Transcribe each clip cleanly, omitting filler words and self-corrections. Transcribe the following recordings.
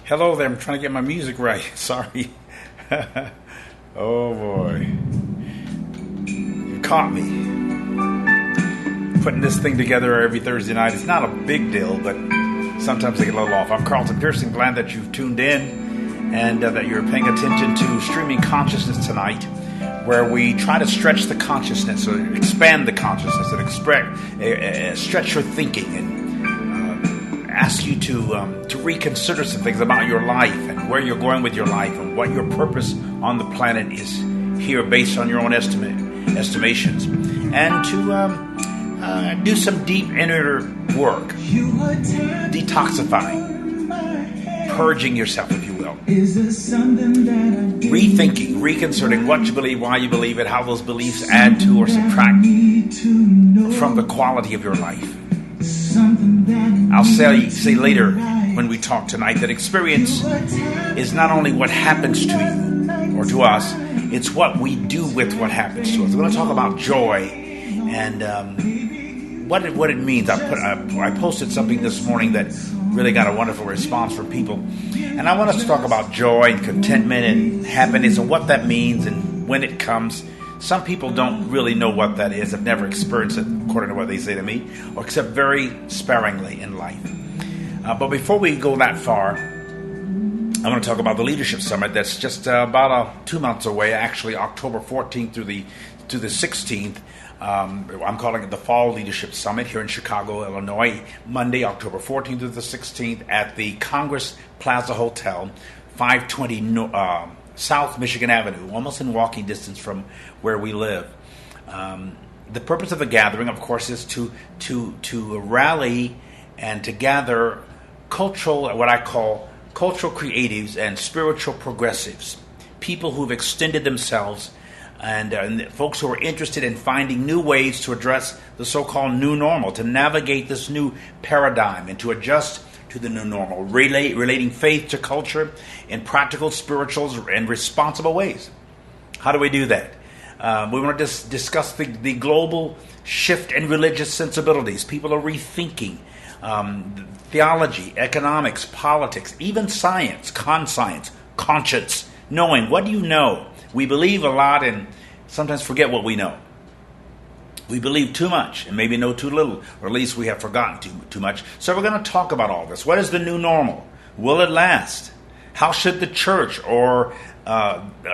Hello there, I'm trying to get my music right. Sorry. Oh boy. You caught me. Putting this thing together every Thursday night. It's not a big deal, but sometimes I get a little off. I'm Carlton Pearson. Glad that you've tuned in and that you're paying attention to Streaming Consciousness tonight, where we try to stretch the consciousness or expand the consciousness and stretch your thinking and ask you to reconsider some things about your life and where you're going with your life and what your purpose on the planet is here based on your own estimations, and to do some deep inner work, detoxifying, purging yourself, if you will, rethinking, reconcerting what you believe, why you believe it, how those beliefs add to or subtract from the quality of your life. I'll say later when we talk tonight that experience is not only what happens to you or to us, it's what we do with what happens to us. We're going to talk about joy and what it means. I posted something this morning that really got a wonderful response from people. And I want us to talk about joy and contentment and happiness and what that means and when it comes. Some people don't really know what that is. I've never experienced it, according to what they say to me, or except very sparingly in life. But before we go that far, I want to talk about the Leadership Summit that's just about 2 months away, actually October 14th to the 16th. I'm calling it the Fall Leadership Summit here in Chicago, Illinois, Monday, October 14th to the 16th at the Congress Plaza Hotel, 520 South Michigan Avenue, almost in walking distance from where we live. The purpose of the gathering, of course, is to rally and to gather what I call cultural creatives and spiritual progressives, people who've extended themselves and folks who are interested in finding new ways to address the so-called new normal, to navigate this new paradigm and to adjust to the new normal, relating faith to culture in practical, spiritual, and responsible ways. How do we do that? We want to discuss the global shift in religious sensibilities. People are rethinking theology, economics, politics, even science, conscience, knowing. What do you know? We believe a lot and sometimes forget what we know. We believe too much and maybe know too little, or at least we have forgotten too much. So we're going to talk about all this. What is the new normal? Will it last? How should the church or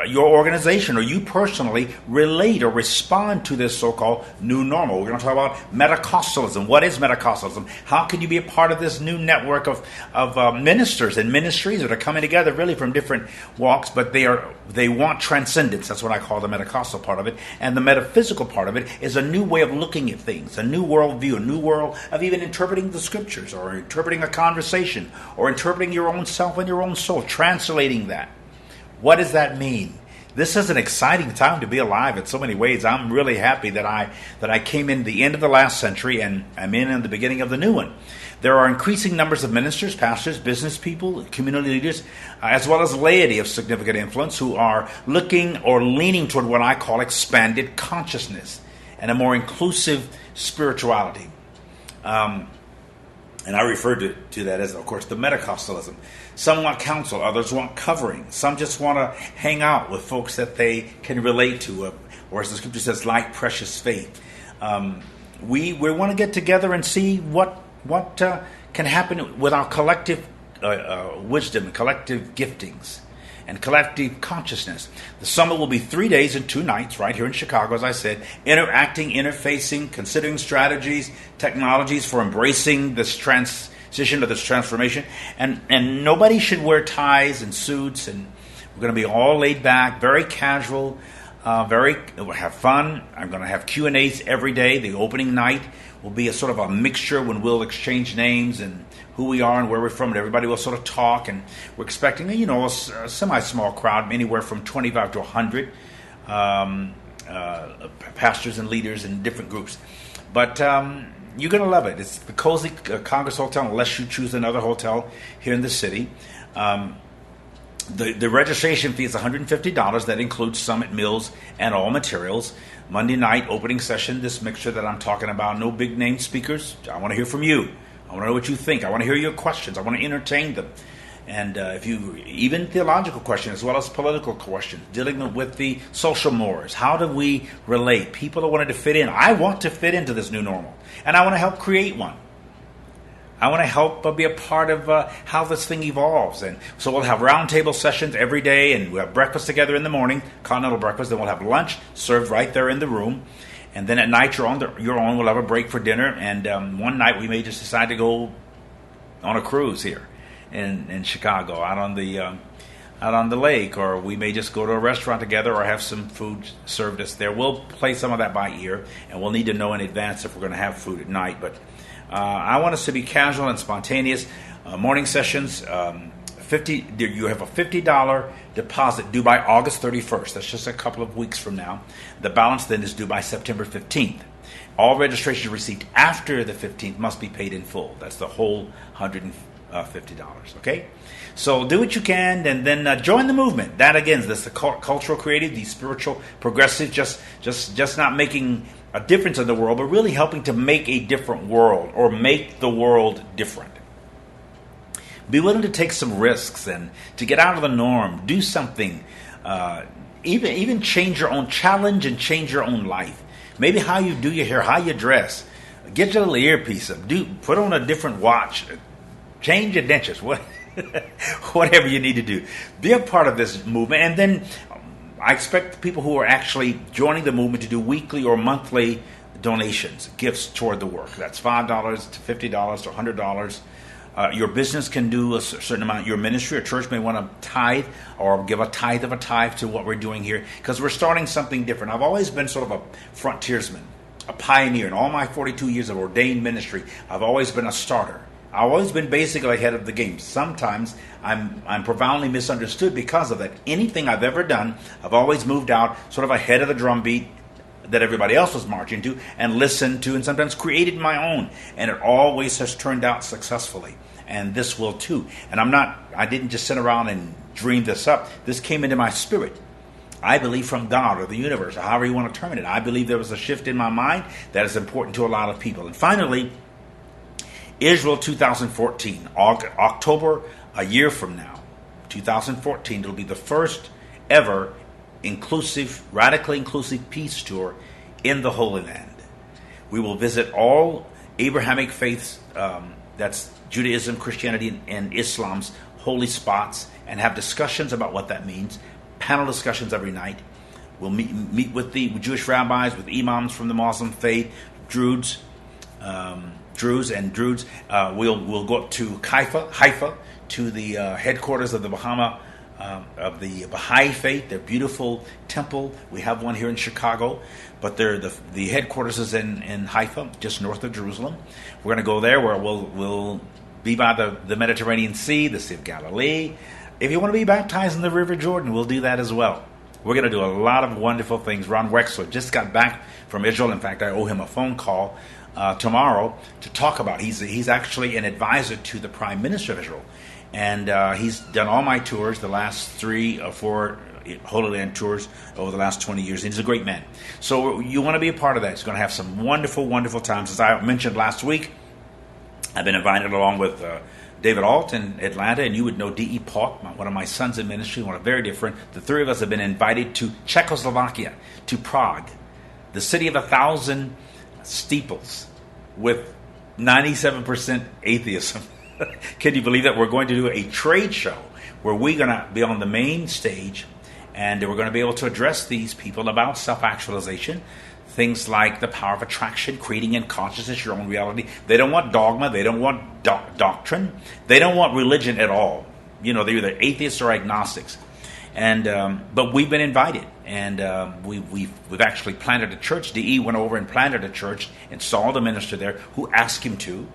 your organization or you personally relate or respond to this so-called new normal? We're going to talk about Metacostalism. What is Metacostalism? How can you be a part of this new network of ministers and ministries that are coming together really from different walks, but they want transcendence. That's what I call the Metacostal part of it. And the metaphysical part of it is a new way of looking at things, a new worldview, a new world of even interpreting the scriptures or interpreting a conversation or interpreting your own self and your own soul, translating that. What does that mean? This is an exciting time to be alive in so many ways. I'm really happy that I came in the end of the last century and I'm in the beginning of the new one. There are increasing numbers of ministers, pastors, business people, community leaders, as well as laity of significant influence who are looking or leaning toward what I call expanded consciousness and a more inclusive spirituality. And I refer to that as, of course, the Metacostalism. Some want counsel, others want covering. Some just want to hang out with folks that they can relate to, or as the scripture says, like precious faith. We want to get together and see what can happen with our collective wisdom and collective giftings and collective consciousness. The summit will be 3 days and 2 nights right here in Chicago, as I said, interacting, interfacing, considering strategies, technologies for embracing this transition or this transformation. And nobody should wear ties and suits, and we're going to be all laid back, very casual, we'll have fun. I'm going to have Q&As every day. The opening night will be a sort of a mixture when we'll exchange names and who we are and where we're from, and everybody will sort of talk. And we're expecting, a semi-small crowd, anywhere from 25 to 100 pastors and leaders in different groups. But you're going to love it. It's the cozy Congress Hotel, unless you choose another hotel here in the city. The registration fee is $150. That includes summit meals and all materials. Monday night opening session, this mixture that I'm talking about. No big name speakers. I want to hear from you. I want to know what you think. I want to hear your questions. I want to entertain them. And if you, even theological questions as well as political questions, dealing with the social mores, how do we relate? People are wanting to fit in. I want to fit into this new normal, and I want to help create one. I want to help be a part of how this thing evolves. And so we'll have roundtable sessions every day, and we'll have breakfast together in the morning, continental breakfast. Then we'll have lunch served right there in the room. And then at night, you're on. We'll have a break for dinner. And one night we may just decide to go on a cruise here in Chicago, out on the lake, or we may just go to a restaurant together or have some food served us there. We'll play some of that by ear, and we'll need to know in advance if we're going to have food at night. But I want us to be casual and spontaneous. Morning sessions, you have a $50 deposit due by August 31st. That's just a couple of weeks from now. The balance then is due by September 15th. All registrations received after the 15th must be paid in full. That's the whole $150. Okay? So do what you can, and then join the movement. That again, that's the cultural creative, the spiritual progressive, just not making a difference in the world, but really helping to make a different world, or make the world different. Be willing to take some risks and to get out of the norm. Do something. Even change your own challenge and change your own life. Maybe how you do your hair, how you dress. Get your little earpiece up. Put on a different watch. Change your dentures. Whatever you need to do. Be a part of this movement. And then I expect people who are actually joining the movement to do weekly or monthly donations, gifts toward the work. That's $5 to $50 to $100. Your business can do a certain amount. Your ministry or church may want to tithe or give a tithe of a tithe to what we're doing here, because we're starting something different. I've always been sort of a frontiersman, a pioneer. In all my 42 years of ordained ministry, I've always been a starter. I've always been basically ahead of the game. Sometimes I'm profoundly misunderstood because of that. Anything I've ever done, I've always moved out sort of ahead of the drumbeat that everybody else was marching to, and listened to, and sometimes created my own. And it always has turned out successfully. And this will too. And I didn't just sit around and dream this up. This came into my spirit. I believe from God or the universe, or however you want to term it. I believe there was a shift in my mind that is important to a lot of people. And finally, Israel 2014, October, a year from now, 2014, it'll be the first ever radically inclusive peace tour in the Holy Land. We will visit all Abrahamic faiths, that's Judaism, Christianity, and Islam's holy spots, and have discussions about what that means. Panel discussions every night. We'll meet with the Jewish rabbis, with imams from the Muslim faith, Druze. We'll go up to Haifa, to the headquarters of the Baha'i faith, their beautiful temple. We have one here in Chicago, but the headquarters is in Haifa, just north of Jerusalem. We're going to go there, where we'll be by the Mediterranean Sea, the Sea of Galilee. If you want to be baptized in the River Jordan, we'll do that as well. We're going to do a lot of wonderful things. Ron Wexler just got back from Israel. In fact, I owe him a phone call tomorrow to talk about. He's actually an advisor to the Prime Minister of Israel. And he's done all my tours, the last 3 or 4 Holy Land tours over the last 20 years. He's a great man. So you want to be a part of that. He's going to have some wonderful, wonderful times. As I mentioned last week, I've been invited along with David Alt in Atlanta, and you would know D.E. Pauk, one of my sons in ministry, one of very different. The 3 of us have been invited to Czechoslovakia, to Prague, the city of 1,000 steeples with 97% atheism. Can you believe that? We're going to do a trade show where we're going to be on the main stage, and we're going to be able to address these people about self-actualization, things like the power of attraction, creating in consciousness your own reality. They don't want dogma. They don't want doctrine. They don't want religion at all. They're either atheists or agnostics. But we've been invited, and we've actually planted a church. D.E. went over and planted a church, installed a minister there who asked him to.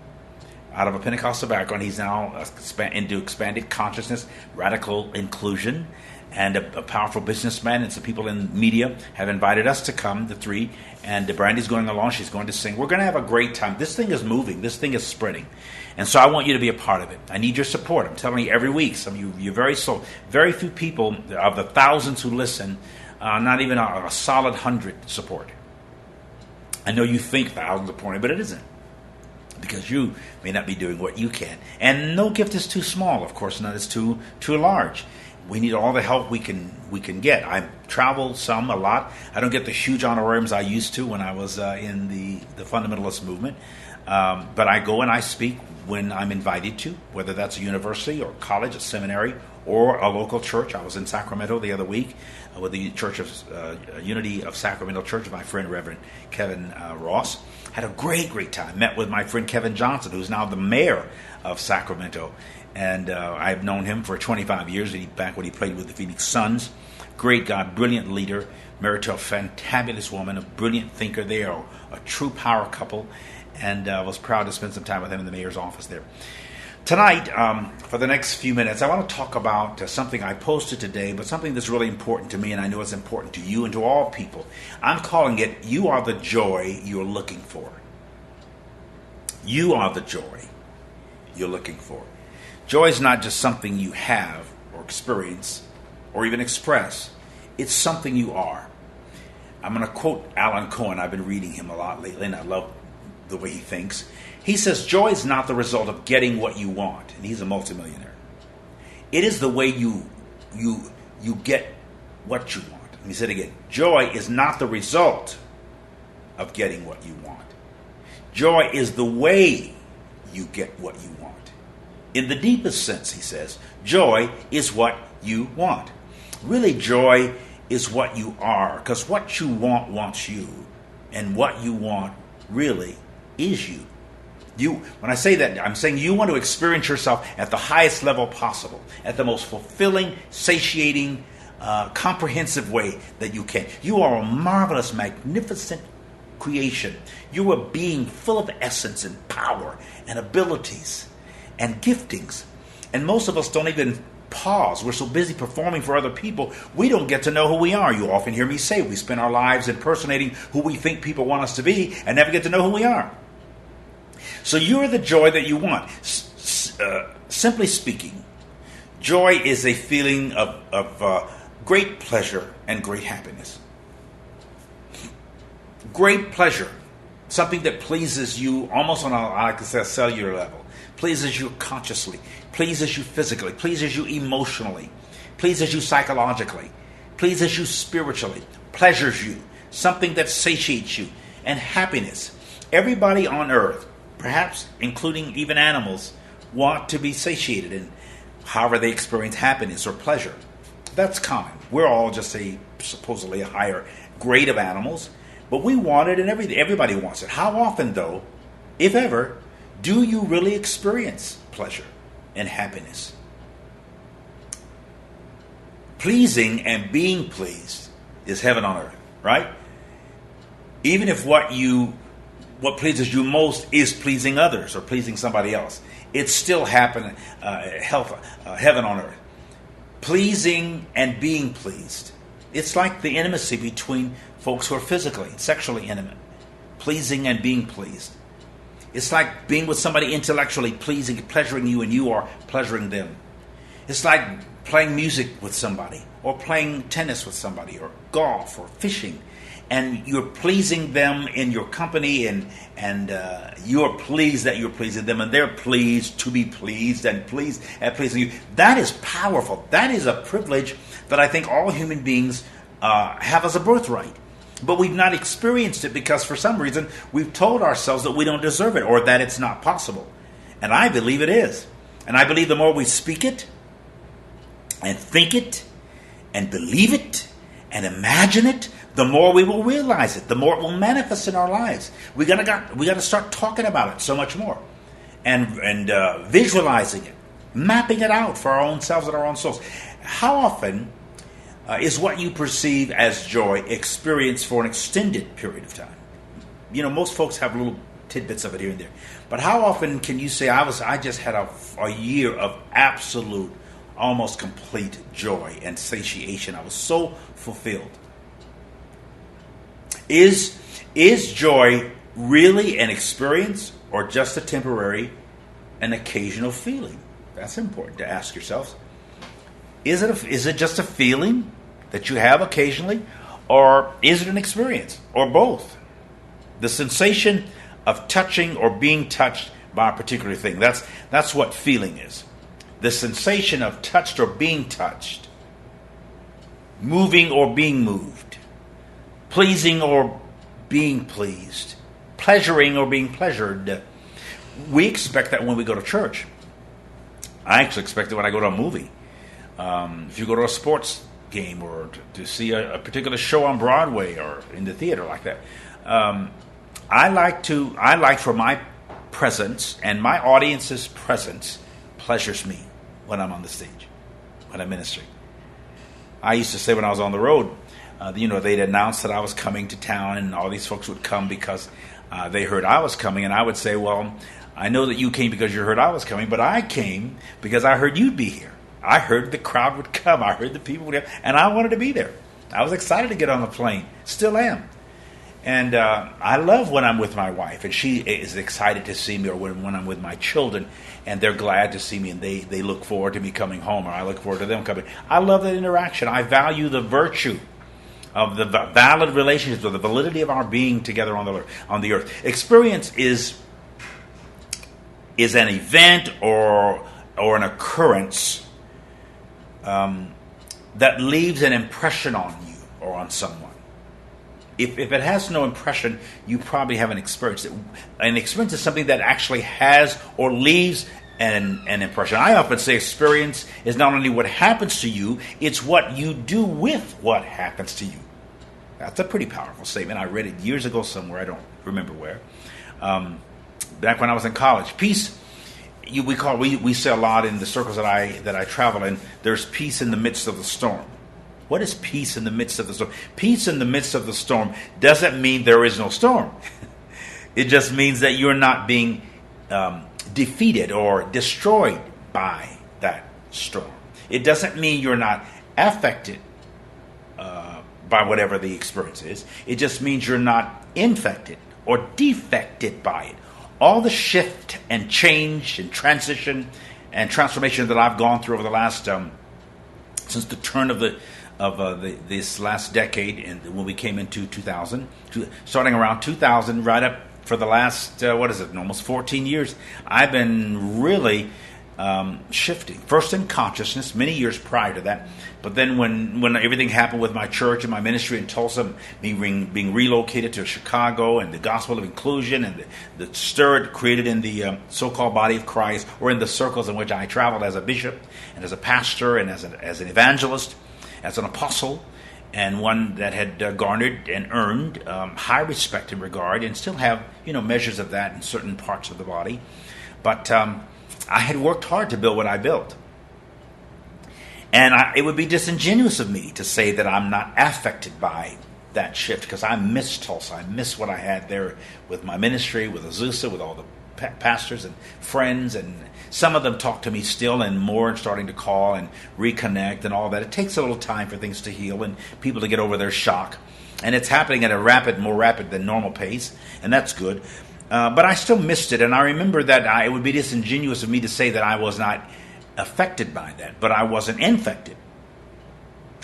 Out of a Pentecostal background, he's now into expanded consciousness, radical inclusion, and a powerful businessman. And some people in media have invited us to come, the 3. And Brandy's going along. She's going to sing. We're going to have a great time. This thing is moving. This thing is spreading. And so I want you to be a part of it. I need your support. I'm telling you every week. Some of you're very few people of the thousands who listen, not even a solid 100 support. I know you think thousands are pouring, but it isn't. because you may not be doing what you can. And no gift is too small, of course, none is too large. We need all the help we can get. I travel a lot. I don't get the huge honorariums I used to when I was in the fundamentalist movement. But I go and I speak when I'm invited to, whether that's a university or college, a seminary, or a local church. I was in Sacramento the other week with the Church of Unity of Sacramento Church, my friend Reverend Kevin Ross. Had a great time. Met with my friend Kevin Johnson, who's now the mayor of Sacramento. And I've known him for 25 years, back when he played with the Phoenix Suns. Great guy, brilliant leader, married to a fantabulous woman, a brilliant thinker. They are a true power couple. And I was proud to spend some time with him in the mayor's office there. Tonight, for the next few minutes, I want to talk about something I posted today, but something that's really important to me, and I know it's important to you and to all people. I'm calling it, You Are the Joy You're Looking For. You are the joy you're looking for. Joy is not just something you have or experience or even express. It's something you are. I'm going to quote Alan Cohen. I've been reading him a lot lately, and I love the way he thinks. He says, joy is not the result of getting what you want. And he's a multimillionaire. It is the way you get what you want. And he said again, joy is not the result of getting what you want. Joy is the way you get what you want. In the deepest sense, he says, joy is what you want. Really, joy is what you are, because what you want wants you, and what you want really is you. When I say that, I'm saying you want to experience yourself at the highest level possible, at the most fulfilling, satiating, comprehensive way that you can. You are a marvelous, magnificent creation. You are a being full of essence and power and abilities and giftings. And most of us don't even pause. We're so busy performing for other people, we don't get to know who we are. You often hear me say we spend our lives impersonating who we think people want us to be and never get to know who we are. So you're the joy that you want. Simply speaking, joy is a feeling of great pleasure and great happiness. Great pleasure, something that pleases you almost on a cellular level, pleases you consciously, pleases you physically, pleases you emotionally, pleases you psychologically, pleases you spiritually, pleasures you, something that satiates you, and happiness. Everybody on earth, perhaps including even animals, want to be satiated in however they experience happiness or pleasure. That's common. We're all just supposedly a higher grade of animals, but we want it, and everybody wants it. How often, though, if ever, do you really experience pleasure and happiness? Pleasing and being pleased is heaven on earth, right? Even if what pleases you most is pleasing others or pleasing somebody else, it's still heaven on earth. Pleasing and being pleased. It's like the intimacy between folks who are physically and sexually intimate. Pleasing and being pleased. It's like being with somebody intellectually pleasuring you, and you are pleasuring them. It's like playing music with somebody, or playing tennis with somebody, or golf, or fishing. And you're pleasing them in your company, and you're pleased that you're pleasing them, and they're pleased to be pleased and pleased at pleasing you. That is powerful. That is a privilege that I think all human beings have as a birthright. But we've not experienced it because for some reason we've told ourselves that we don't deserve it or that it's not possible. And I believe it is. And I believe the more we speak it and think it and believe it and imagine it, the more we will realize it, the more it will manifest in our lives. We gotta start talking about it so much more, and visualizing it, mapping it out for our own selves and our own souls. How often is what you perceive as joy experienced for an extended period of time? You know, most folks have little tidbits of it here and there, but how often can you say, I just had a year of absolute, almost complete joy and satiation. I was so fulfilled. Is joy really an experience or just a temporary and occasional feeling? That's important to ask yourselves. Is it just a feeling that you have occasionally, or is it an experience, or both? The sensation of touching or being touched by a particular thing. That's what feeling is. The sensation of touched or being touched, moving or being moved, pleasing or being pleased, pleasuring or being pleasured. We expect that when we go to church. I actually expect it when I go to a movie. If you go to a sports game or to see a particular show on Broadway or in the theater like that, I like for my presence and my audience's presence pleasures me when I'm on the stage, when I'm ministering. I used to say when I was on the road, they'd announce that I was coming to town, and all these folks would come because they heard I was coming, and I would say, well, I know that you came because you heard I was coming, but I came because I heard you'd be here. I heard the crowd would come. I heard the people would come, and I wanted to be there. I was excited to get on the plane. Still am. And I love when I'm with my wife, and she is excited to see me, or when I'm with my children, and they're glad to see me, and they look forward to me coming home, or I look forward to them coming. I love that interaction. I value the virtue of the valid relationships, or the validity of our being together on the earth. Experience is an event or an occurrence that leaves an impression on you or on someone. If it has no impression, you probably haven't experienced it. An experience is something that actually has or leaves an impression. I often say experience is not only what happens to you, it's what you do with what happens to you. That's a pretty powerful statement. I read it years ago somewhere. I don't remember where. Back when I was in college. Peace, we say a lot in the circles that I travel in, there's peace in the midst of the storm. What is peace in the midst of the storm? Peace in the midst of the storm doesn't mean there is no storm. It just means that you're not being defeated or destroyed by that storm. It doesn't mean you're not affected by whatever the experience is. It just means you're not infected or defected by it. All the shift and change and transition and transformation that I've gone through over the last since the turn of this last decade, and when we came into 2000, starting around 2000, right up for the last almost 14 years, I've been really shifting. First in consciousness, many years prior to that, but then when everything happened with my church and my ministry in Tulsa, being relocated to Chicago, and the gospel of inclusion and the stir it created in the so-called body of Christ, or in the circles in which I traveled as a bishop and as a pastor and as an evangelist, as an apostle, and one that had garnered and earned high respect and regard, and still have measures of that in certain parts of the body. But I had worked hard to build what I built. And it would be disingenuous of me to say that I'm not affected by that shift, because I miss Tulsa. I miss what I had there with my ministry, with Azusa, with all the pastors and friends, and some of them talk to me still, and more starting to call and reconnect and all that. It takes a little time for things to heal and people to get over their shock. And it's happening at a more rapid than normal pace, and that's good. But I still missed it, and I remember that it would be disingenuous of me to say that I was not affected by that, but I wasn't infected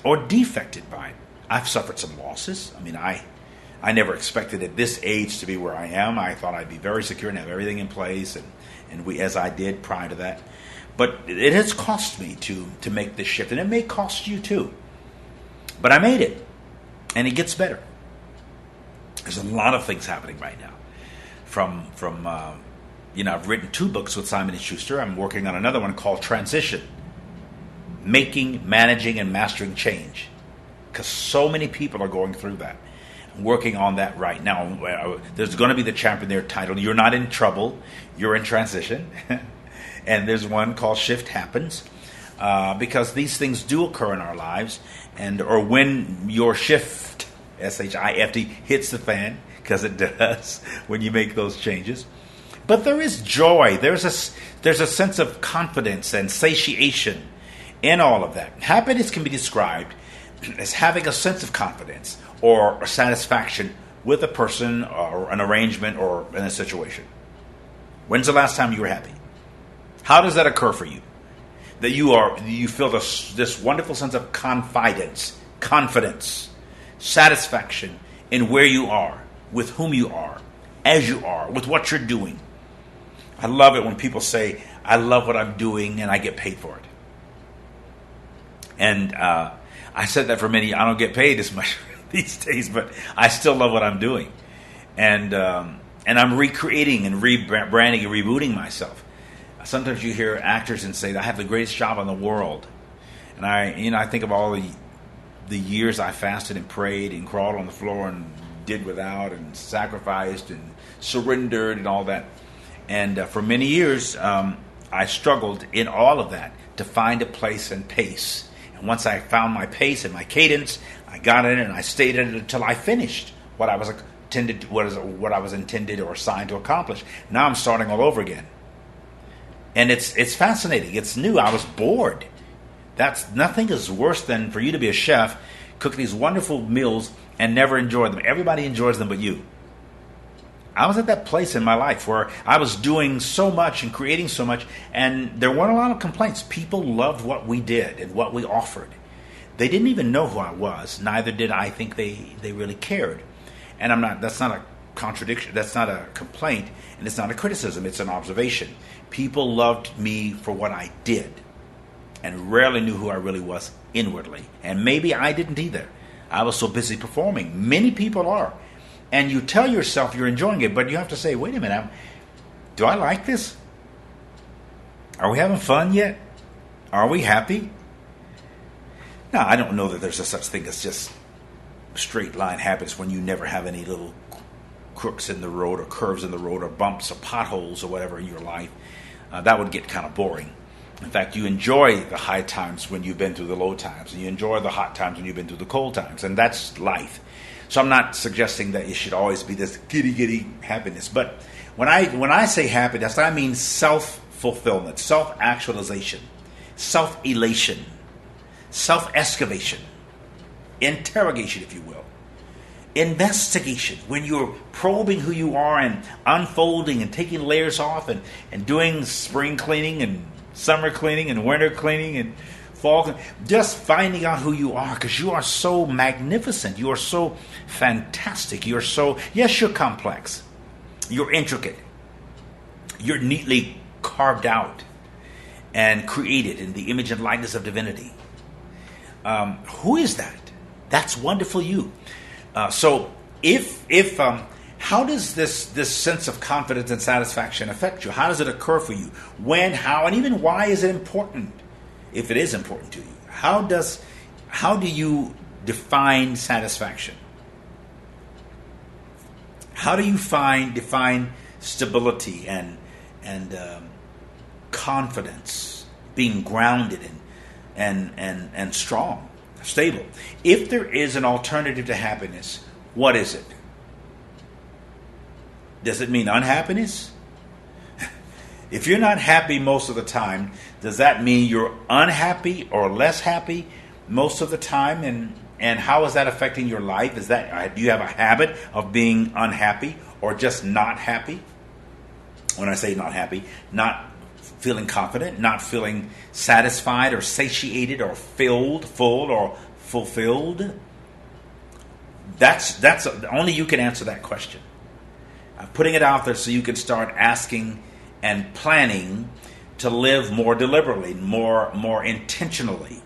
or defected by it. I've suffered some losses. I mean, I never expected at this age to be where I am. I thought I'd be very secure and have everything in place, and we, as I did prior to that. But it has cost me to make this shift, and it may cost you too. But I made it, and it gets better. There's a lot of things happening right now. I've written 2 books with Simon & Schuster. I'm working on another one called Transition. Making, managing, and mastering change. Because so many people are going through that. I'm working on that right now. There's going to be the chapter there titled, You're Not in Trouble, You're in Transition. And there's one called Shift Happens. Because these things do occur in our lives. Or when your shift, S-H-I-F-T, hits the fan, because it does when you make those changes. But there is joy. There's a sense of confidence and satiation in all of that. Happiness can be described as having a sense of confidence or satisfaction with a person or an arrangement or in a situation. When's the last time you were happy? How does that occur for you? That you feel this wonderful sense of confidence, satisfaction in where you are, with whom you are, as you are, with what you're doing. I love it when people say, I love what I'm doing and I get paid for it. And I said that for many. I don't get paid as much these days, but I still love what I'm doing. And I'm recreating and rebranding and rebooting myself. Sometimes you hear actors and say, I have the greatest job in the world. And I think of all the years I fasted and prayed and crawled on the floor and did without and sacrificed and surrendered and all that. And for many years, I struggled in all of that to find a place and pace. And once I found my pace and my cadence, I got in it and I stayed in it until I finished what I was intended or assigned to accomplish. Now I'm starting all over again. And it's fascinating. It's new. I was bored. Nothing is worse than for you to be a chef, cook these wonderful meals, and never enjoy them. Everybody enjoys them but you. I was at that place in my life where I was doing so much and creating so much, and there weren't a lot of complaints. People loved what we did and what we offered. They didn't even know who I was. Neither did I think they really cared. And that's not a contradiction. That's not a complaint, and it's not a criticism. It's an observation. People loved me for what I did and rarely knew who I really was inwardly. And maybe I didn't either. I was so busy performing. Many people are. And you tell yourself you're enjoying it, but you have to say, wait a minute, do I like this? Are we having fun yet? Are we happy? Now, I don't know that there's a such thing as just straight line happiness when you never have any little crooks in the road or curves in the road or bumps or potholes or whatever in your life. That would get kind of boring. In fact, you enjoy the high times when you've been through the low times, and you enjoy the hot times when you've been through the cold times, and that's life. So I'm not suggesting that it should always be this giddy happiness. But when I say happiness, I mean self-fulfillment, self-actualization, self-elation, self-excavation, interrogation, if you will, investigation, when you're probing who you are and unfolding and taking layers off and doing spring cleaning and summer cleaning and winter cleaning and fall cleaning, just finding out who you are, because you are so magnificent. You are so fantastic. You're complex. You're intricate. You're neatly carved out and created in the image and likeness of divinity. Who is that? That's wonderful you. So how does this sense of confidence and satisfaction affect you? How does it occur for you? When, how, and even why is it important? If it is important to you, how do you define satisfaction? How do you define stability and confidence, being grounded and strong, stable? If there is an alternative to happiness, what is it? Does it mean unhappiness? If you're not happy most of the time, does that mean you're unhappy or less happy most of the time? And how is that affecting your life? Do you have a habit of being unhappy or just not happy? When I say not happy, not feeling confident, not feeling satisfied or satiated or full or fulfilled. That's only you can answer that question. I'm putting it out there so you can start asking and planning to live more deliberately, more intentionally,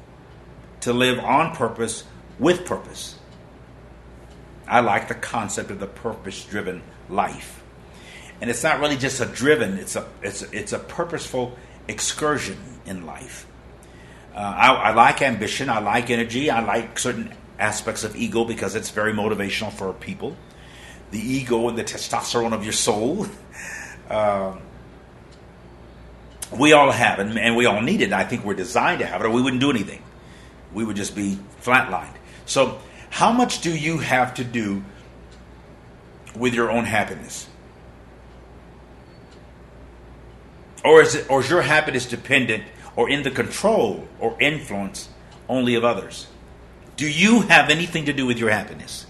to live on purpose with purpose. I like the concept of the purpose-driven life. And it's not really just it's a purposeful excursion in life. I like ambition, I like energy, I like certain aspects of ego because it's very motivational for people. The ego and the testosterone of your soul. We all have it, and we all need it. I think we're designed to have it, or we wouldn't do anything. We would just be flatlined. So how much do you have to do with your own happiness? Or is your happiness dependent or in the control or influence only of others? Do you have anything to do with your happiness?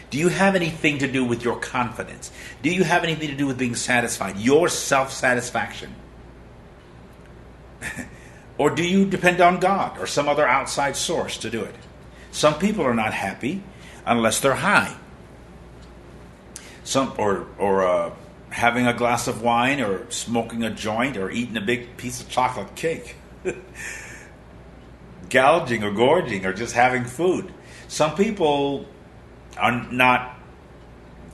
Do you have anything to do with your confidence? Do you have anything to do with being satisfied, your self-satisfaction? Or do you depend on God or some other outside source to do it? Some people are not happy unless they're high. or having a glass of wine, or smoking a joint, or eating a big piece of chocolate cake. Gouging or gorging, or just having food. Some people are not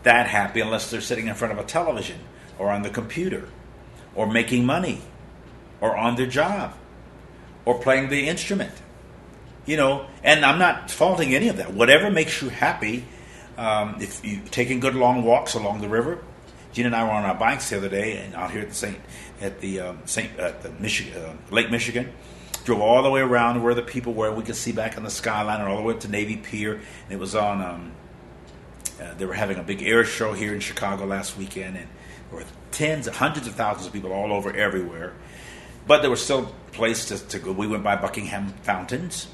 that happy unless they're sitting in front of a television, or on the computer, or making money, or on their job, or playing the instrument. And I'm not faulting any of that. Whatever makes you happy. If you taking good long walks along the river. Gina and I were on our bikes the other day, and out here at Lake Michigan. Drove all the way around where the people were. We could see back on the skyline, and all the way up to Navy Pier. And it was on. They were having a big air show here in Chicago last weekend, and there were hundreds of thousands of people all over everywhere. But there was still a place to go. We went by Buckingham Fountains,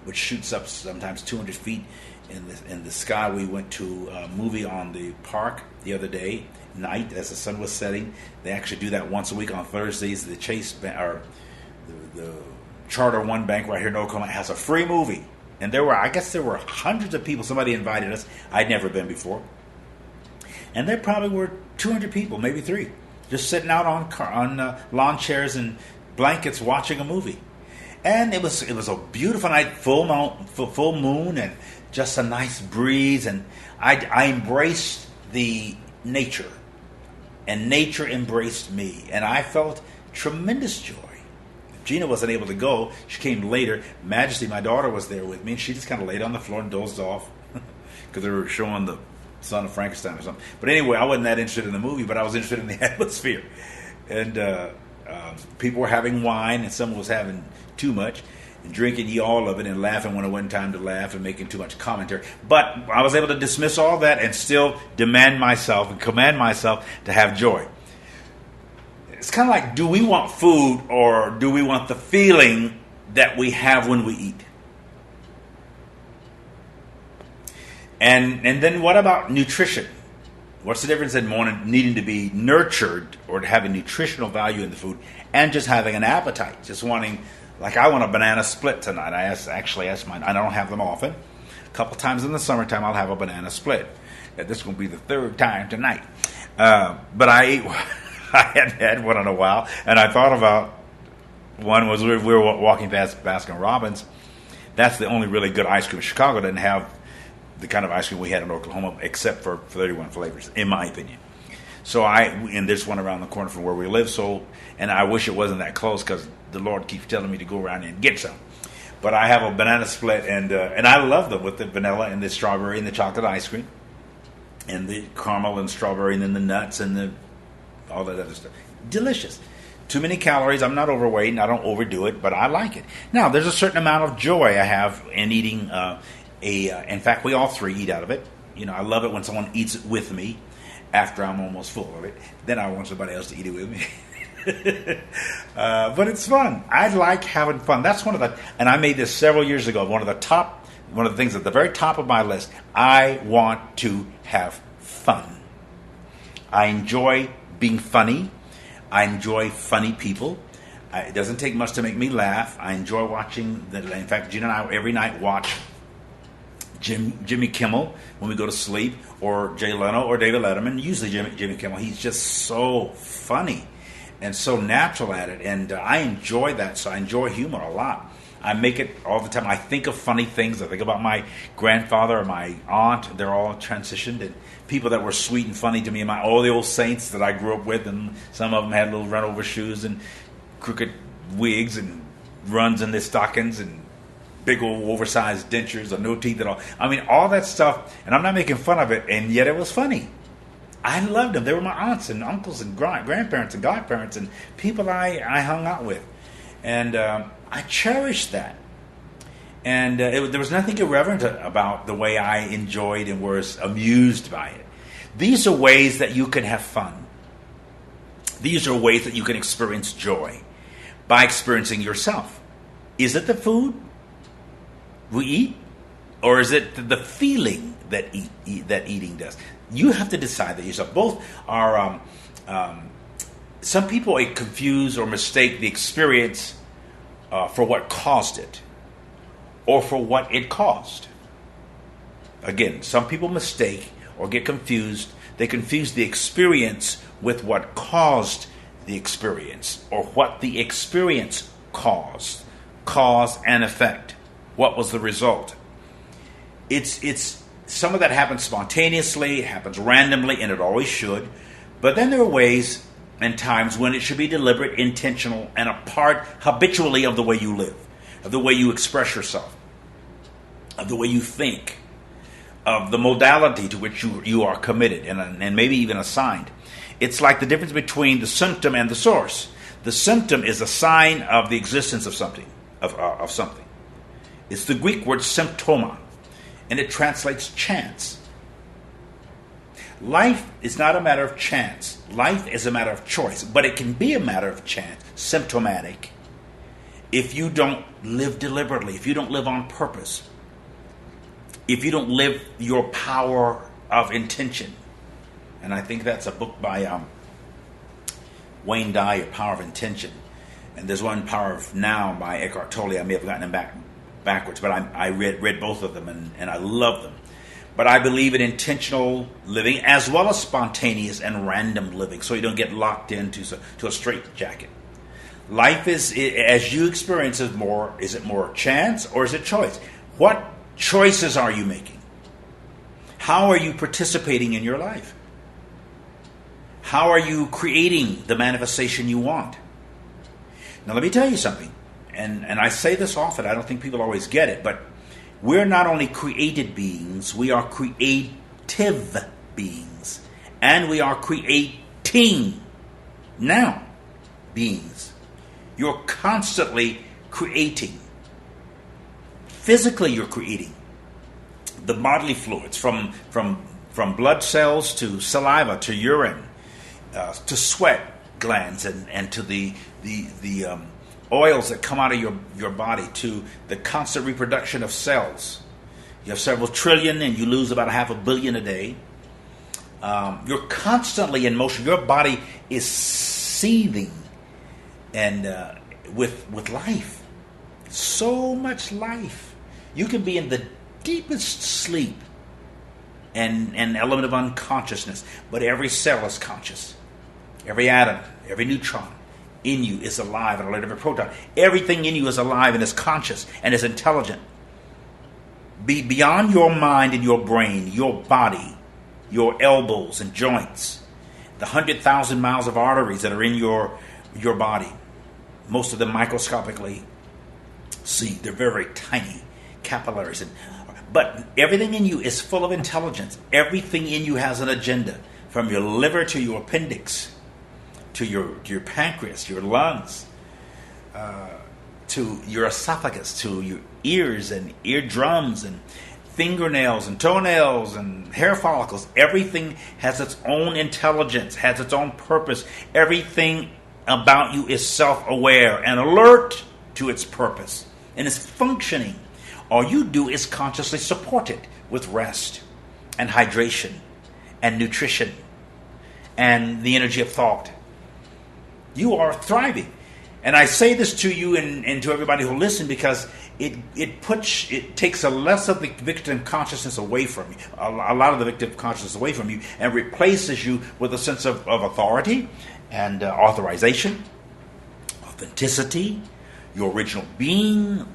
which shoots up sometimes 200 feet in the sky. We went to a movie on the park the other day night as the sun was setting. They actually do that once a week on Thursdays. The the Charter One Bank right here in Oklahoma has a free movie, and there were hundreds of people. Somebody invited us. I'd never been before, and there probably were 200 people, maybe 3, just sitting out on lawn chairs and blankets watching a movie. And it was a beautiful night, full moon, and just a nice breeze. And I embraced the nature, and nature embraced me, and I felt tremendous joy. Gina wasn't able to go. She came later. Majesty, my daughter, was there with me, and she just kind of laid on the floor and dozed off because they were showing the Son of Frankenstein or something. But anyway, I wasn't that interested in the movie, but I was interested in the atmosphere. And people were having wine, and someone was having too much and drinking all of it and laughing when it wasn't time to laugh and making too much commentary. But I was able to dismiss all that and still command myself to have joy. It's kind of like, do we want food, or do we want the feeling that we have when we eat? And then what about nutrition? What's the difference in needing to be nurtured or to have a nutritional value in the food and just having an appetite? Just wanting, like I want a banana split tonight. I actually asked mine. I don't have them often. A couple times in the summertime I'll have a banana split. This is going to be the 3rd time tonight. But I hadn't had one in a while, and I thought about one was we were walking past Baskin Robbins. That's the only really good ice cream. Chicago didn't have the kind of ice cream we had in Oklahoma, except for 31 flavors, in my opinion. So and there's one around the corner from where we live. And I wish it wasn't that close because the Lord keeps telling me to go around and get some. But I have a banana split, and I love them with the vanilla and the strawberry and the chocolate ice cream, and the caramel and strawberry, and then the nuts and all that other stuff. Delicious. Too many calories. I'm not overweight, and I don't overdo it, but I like it. Now, there's a certain amount of joy I have in eating in fact, we all 3 eat out of it. I love it when someone eats it with me after I'm almost full of it. Then I want somebody else to eat it with me. But it's fun. I like having fun. That's and I made this several years ago, one of the things at the very top of my list. I want to have fun. I enjoy being funny. I enjoy funny people. It doesn't take much to make me laugh. I enjoy watching in fact, Gina and I every night watch Jimmy Kimmel when we go to sleep, or Jay Leno or David Letterman. Usually Jimmy Kimmel. He's just so funny and so natural at it, and I enjoy that. So I enjoy humor a lot. I make it all the time. I think of funny things. I think about my grandfather or my aunt. They're all transitioned, and people that were sweet and funny to me, and all the old saints that I grew up with, and some of them had little run-over shoes and crooked wigs and runs in their stockings and big old oversized dentures or no teeth at all. I mean, all that stuff, and I'm not making fun of it, and yet it was funny. I loved them. They were my aunts and uncles and grandparents and godparents and people I hung out with. And I cherished that. And there was nothing irreverent about the way I enjoyed and was amused by it. These are ways that you can have fun. These are ways that you can experience joy by experiencing yourself. Is it the food we eat, or is it the feeling that eating does? You have to decide that yourself. Both are. Some people confuse or mistake the experience for what caused it, or for what it caused. Again, some people mistake or get confused They confuse the experience with what caused the experience, or what the experience caused. Cause and effect. What was the result? It's some of that happens spontaneously, it happens randomly, and it always should. But then there are ways and times when it should be deliberate, intentional, and a part habitually of the way you live, of the way you express yourself, of the way you think, of the modality to which you are committed and maybe even assigned. It's like the difference between the symptom and the source. The symptom is a sign of the existence of something, of something. It's the Greek word symptoma, and it translates chance. Life is not a matter of chance. Life is a matter of choice, but it can be a matter of chance, symptomatic, if you don't live deliberately, if you don't live on purpose, if you don't live your power of intention. And I think that's a book by Wayne Dyer, Power of Intention. And there's one, Power of Now, by Eckhart Tolle. I may have gotten them backwards, but I read both of them, and I love them. But I believe in intentional living as well as spontaneous and random living, so you don't get locked into a straitjacket. Life is, as you experience it more, is it more chance or is it choice? What choices are you making? How are you participating in your life? How are you creating the manifestation you want? Now let me tell you something, and I say this often, I don't think people always get it, but we're not only created beings, we are creative beings. And we are creating now beings. You're constantly creating. Physically you're creating. The bodily fluids, from blood cells to saliva to urine, to sweat glands and to the oils that come out of your body, to the constant reproduction of cells. You have several trillion and you lose about 500 million a day. You're constantly in motion. Your body is seething and with life. So much life. You can be in the deepest sleep and an element of unconsciousness, but every cell is conscious. Every atom, every neutron in you is alive, and alert, every proton. Everything in you is alive and is conscious and is intelligent. Beyond your mind and your brain, your body, your elbows and joints, the 100,000 miles of arteries that are in your body, most of them microscopically see, they're very tiny capillaries. But everything in you is full of intelligence. Everything in you has an agenda, from your liver to your appendix, to your pancreas, your lungs, to your esophagus, to your ears and eardrums and fingernails and toenails and hair follicles. Everything has its own intelligence, has its own purpose. Everything about you is self-aware and alert to its purpose and is functioning. All you do is consciously support it with rest and hydration and nutrition and the energy of thought. You are thriving. And I say this to you and to everybody who listen because it takes a less of the victim consciousness away from you, a lot of the victim consciousness away from you, and replaces you with a sense of authority and authorization, authenticity, your original being,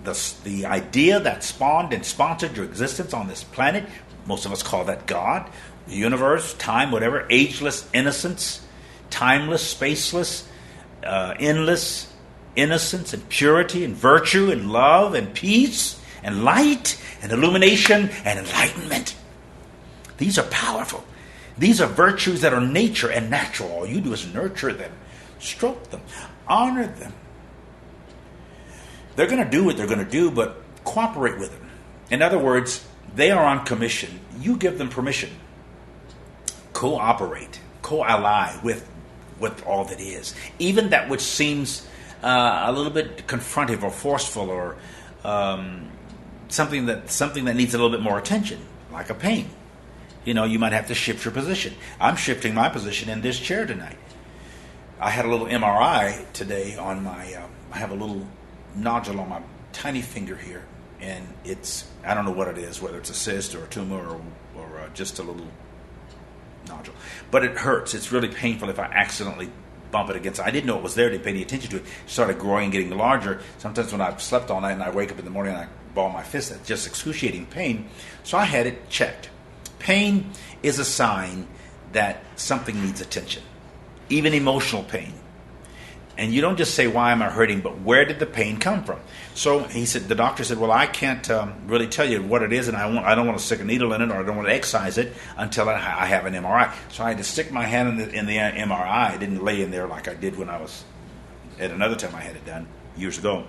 the idea that spawned and sponsored your existence on this planet. Most of us call that God, the universe, time, whatever, ageless innocence, timeless, spaceless, endless innocence and purity and virtue and love and peace and light and illumination and enlightenment. These are powerful. These are virtues that are nature and natural. All you do is nurture them, stroke them, honor them. They're going to do what they're going to do, but cooperate with them. In other words, they are on commission. You give them permission. Cooperate, co-ally with all that is. Even that which seems a little bit confrontive or forceful or something that needs a little bit more attention, like a pain. You know, you might have to shift your position. I'm shifting my position in this chair tonight. I had a little MRI today on my, I have a little nodule on my tiny finger here, and I don't know what it is, whether it's a cyst or a tumor or just a little nodule. But it hurts. It's really painful if I accidentally bump it against it. I didn't know it was there. I didn't pay any attention to it. It started growing and getting larger. Sometimes when I've slept all night and I wake up in the morning and I ball my fist, it's just excruciating pain. So I had it checked. Pain is a sign that something needs attention, even emotional pain. And you don't just say, why am I hurting, but where did the pain come from? So the doctor said, well, I can't really tell you what it is, and I don't want to stick a needle in it, or I don't want to excise it until I have an MRI. So I had to stick my hand in the MRI. I didn't lay in there like I did when I was at another time I had it done years ago.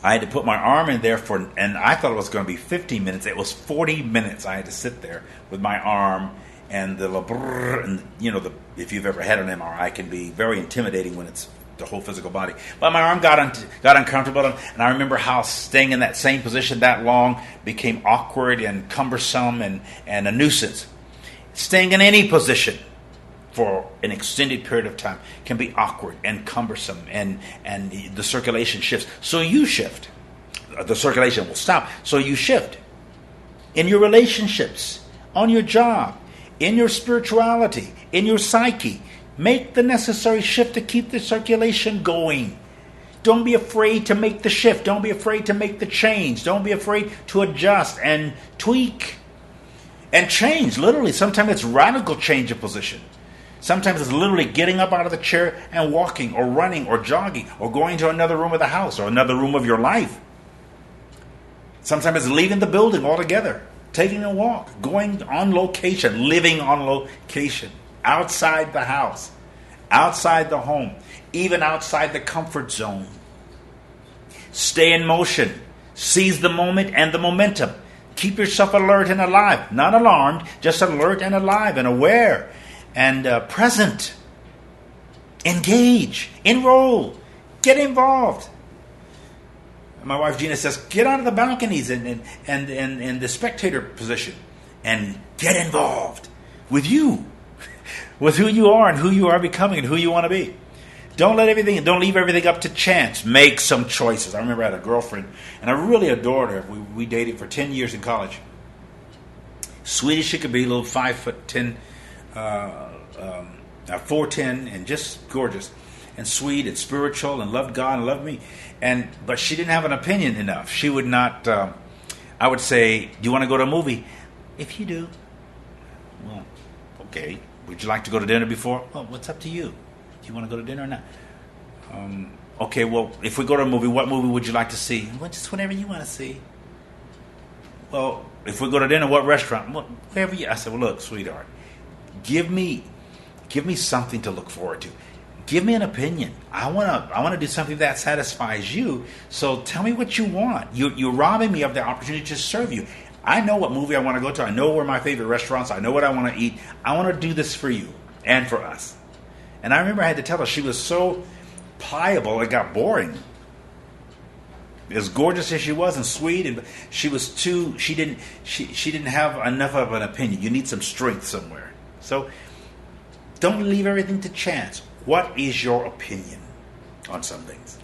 I had to put my arm in there and I thought it was going to be 15 minutes. It was 40 minutes. I had to sit there with my arm. And if you've ever had an MRI, it can be very intimidating when it's the whole physical body. But my arm got uncomfortable, and I remember how staying in that same position that long became awkward and cumbersome and a nuisance. Staying in any position for an extended period of time can be awkward and cumbersome, and the circulation shifts. So you shift. The circulation will stop, so you shift. In your relationships, on your job, in your spirituality, in your psyche, make the necessary shift to keep the circulation going. Don't be afraid to make the shift. Don't be afraid to make the change. Don't be afraid to adjust and tweak and change. Literally, sometimes it's radical change of position. Sometimes it's literally getting up out of the chair and walking or running or jogging or going to another room of the house or another room of your life. Sometimes it's leaving the building altogether. Taking a walk, going on location, living on location, outside the house, outside the home, even outside the comfort zone. Stay in motion. Seize the moment and the momentum. Keep yourself alert and alive. Not alarmed, just alert and alive and aware and present. Engage. Enroll. Get involved. My wife Gina says, get out of the balconies and the spectator position and get involved with you, with who you are and who you are becoming and who you want to be. Don't leave everything up to chance. Make some choices. I remember I had a girlfriend and I really adored her. We dated for 10 years in college. Sweet as she could be, a little 5'10", 4'10", and just gorgeous. And sweet and spiritual and loved God and loved me. But she didn't have an opinion enough. She would not, I would say, do you want to go to a movie? If you do. Well, okay. Would you like to go to dinner before? Well, what's up to you? Do you want to go to dinner or not? Okay, well, if we go to a movie, what movie would you like to see? Well, just whatever you want to see. Well, if we go to dinner, what restaurant? Well, wherever you... I said, well, look, sweetheart, give me something to look forward to. Give me an opinion. I want to do something that satisfies you. So tell me what you want. You're robbing me of the opportunity to serve you. I know what movie I want to go to. I know where my favorite restaurants. I know what I want to eat. I want to do this for you and for us. And I remember I had to tell her, she was so pliable it got boring. As gorgeous as she was and sweet, and she didn't have enough of an opinion. You need some strength somewhere. So don't leave everything to chance. What is your opinion on some things?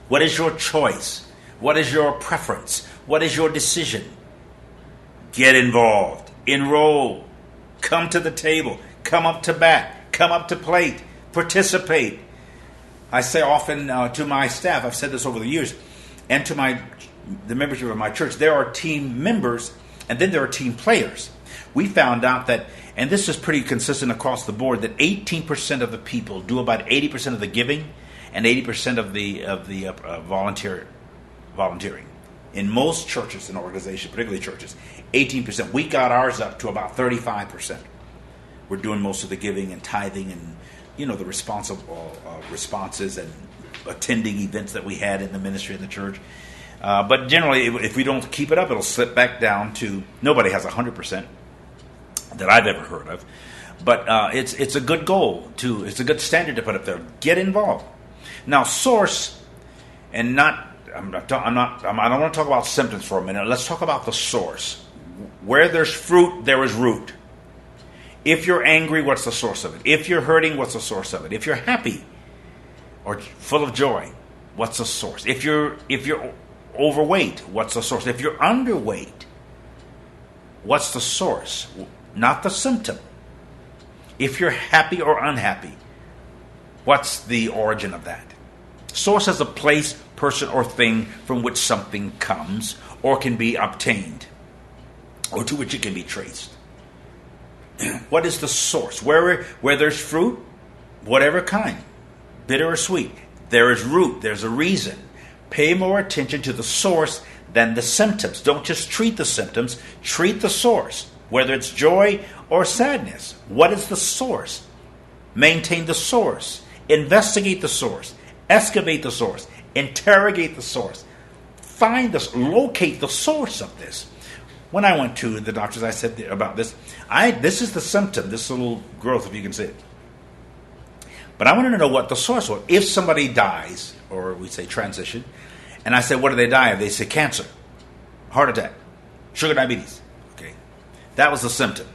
What is your choice? What is your preference? What is your decision? Get involved. Enroll. Come to the table. Come up to bat. Come up to plate. Participate. I say often to my staff, I've said this over the years, and to the membership of my church, there are team members and then there are team players. We found out that, and this is pretty consistent across the board, that 18% of the people do about 80% of the giving and 80% of the volunteering. In most churches and organizations, particularly churches, 18%. We got ours up to about 35%. We're doing most of the giving and tithing and, the responses and attending events that we had in the ministry in the church. But generally, if we don't keep it up, it'll slip back down to, nobody has 100%. That I've ever heard of, but it's a good goal too. It's a good standard to put up there. Get involved. Now, source, and I don't want to talk about symptoms for a minute. Let's talk about the source. Where there's fruit, there is root. If you're angry, what's the source of it? If you're hurting, what's the source of it? If you're happy or full of joy, what's the source? If you're overweight, what's the source? If you're underweight, what's the source? not the symptom. If you're happy or unhappy, what's the origin of that? Source is a place, person, or thing from which something comes or can be obtained, or to which it can be traced. What is the source? Where there's fruit, whatever kind, bitter or sweet, there is root, there's a reason. Pay more attention to the source than the symptoms. Don't just treat the symptoms, treat the source. Whether it's joy or sadness, what is the source? Maintain the source. Investigate the source. Excavate the source. Interrogate the source. Locate the source of this. When I went to the doctors, I said about this, this is the symptom, this little growth, if you can see it. But I wanted to know what the source was. If somebody dies, or we say transition, and I said, what do they die of? They say cancer, heart attack, sugar diabetes. Okay, that was the symptom.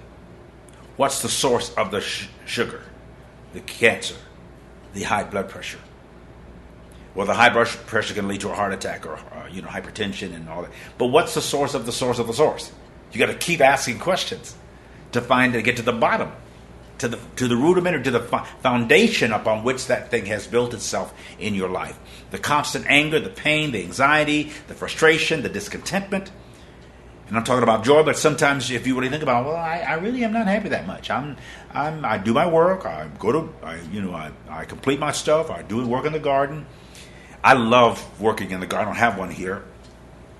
What's the source of the sugar, the cancer, the high blood pressure? Well, the high blood pressure can lead to a heart attack or hypertension and all that. But what's the source of the source of the source? You got to keep asking questions to get to the bottom, to the rudiment, or to the foundation upon which that thing has built itself in your life. The constant anger, the pain, the anxiety, the frustration, the discontentment. And I'm talking about joy, but sometimes if you really think about it, well, I really am not happy that much. I do my work. I complete my stuff. I do work in the garden. I love working in the garden. I don't have one here,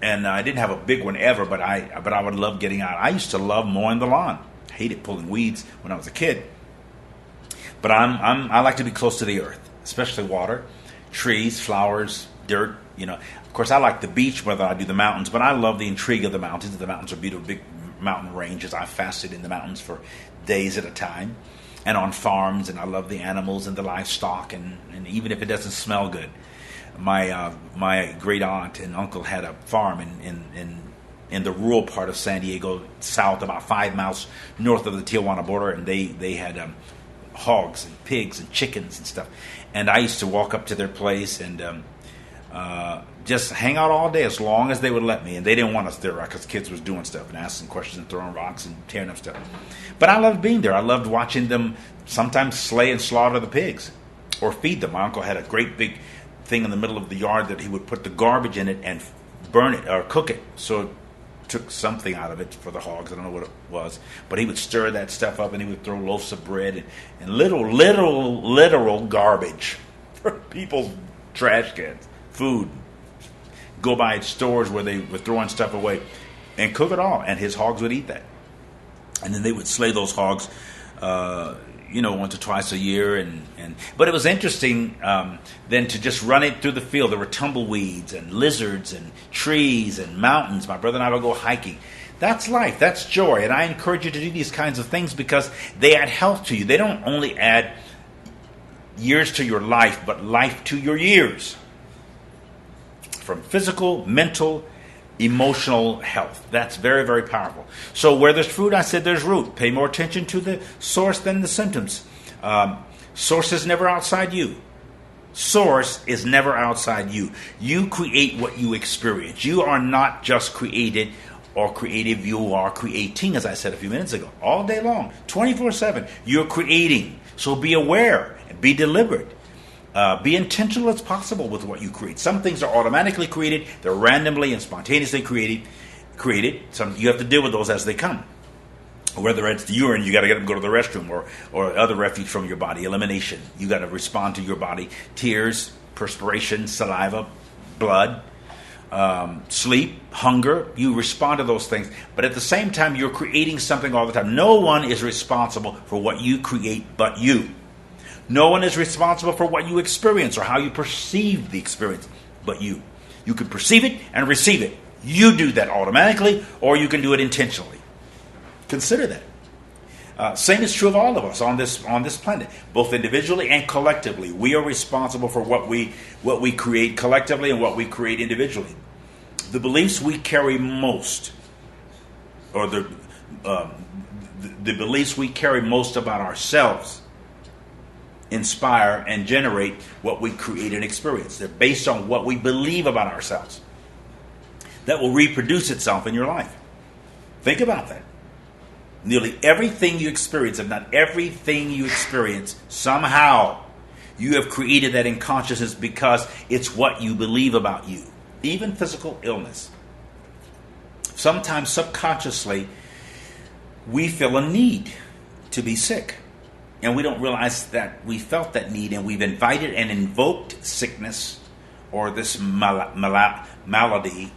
and I didn't have a big one ever. But I would love getting out. I used to love mowing the lawn. I hated pulling weeds when I was a kid. But I like to be close to the earth, especially water, trees, flowers, dirt. Of course, I like the beach more than I do the mountains. But I love the intrigue of the mountains. The mountains are beautiful, big mountain ranges. I fasted in the mountains for days at a time, and on farms. And I love the animals and the livestock, and even if it doesn't smell good. My great aunt and uncle had a farm in the rural part of San Diego, south, about 5 miles north of the Tijuana border, and they had hogs and pigs and chickens and stuff. And I used to walk up to their place and just hang out all day as long as they would let me. And they didn't want us there because kids was doing stuff and asking questions and throwing rocks and tearing up stuff. But I loved being there. I loved watching them sometimes slay and slaughter the pigs or feed them. My uncle had a great big thing in the middle of the yard that he would put the garbage in it and burn it or cook it. So it took something out of it for the hogs. I don't know what it was. But he would stir that stuff up and he would throw loaves of bread and literal garbage for people's trash cans, food. Go by stores where they were throwing stuff away and cook it all. And his hogs would eat that. And then they would slay those hogs once or twice a year, but it was interesting then to just run it through the field. There were tumbleweeds and lizards and trees and mountains. My brother and I would go hiking. That's life. That's joy. And I encourage you to do these kinds of things because they add health to you. They don't only add years to your life, but life to your years. From physical, mental, emotional health. That's very, very powerful. So where there's fruit, I said there's root. Pay more attention to the source than the symptoms. Source is never outside you. Source is never outside you. You create what you experience. You are not just created or creative. You are creating, as I said a few minutes ago, all day long, 24/7. You're creating. So be aware and be deliberate. Be intentional as possible with what you create. Some things are automatically created. They're randomly and spontaneously created. Some you have to deal with those as they come. Whether it's the urine, you got to get up and go to the restroom, or other refuge from your body, elimination. You got to respond to your body. Tears, perspiration, saliva, blood, sleep, hunger. You respond to those things. But at the same time, you're creating something all the time. No one is responsible for what you create but you. No one is responsible for what you experience or how you perceive the experience but you. You can perceive it and receive it. You do that automatically, or you can do it intentionally. Consider that. Same is true of all of us on this planet, both individually and collectively. We are responsible for what we create collectively and what we create individually. The beliefs we carry most, or the beliefs we carry most about ourselves, inspire and generate what we create and experience. They're based on what we believe about ourselves. That will reproduce itself in your life. Think about that. Nearly everything you experience, if not everything you experience, somehow you have created that in consciousness because it's what you believe about you. Even physical illness. Sometimes subconsciously, we feel a need to be sick. And we don't realize that we felt that need, and we've invited and invoked sickness or this malady,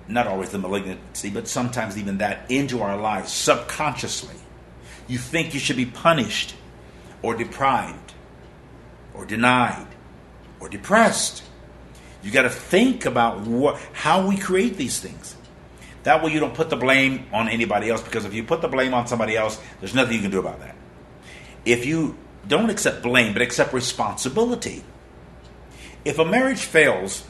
not always the malignancy, but sometimes even that, into our lives subconsciously. You think you should be punished or deprived or denied or depressed. You got to think about how we create these things. That way you don't put the blame on anybody else, because if you put the blame on somebody else, there's nothing you can do about that. If you don't accept blame, but accept responsibility. If a marriage fails,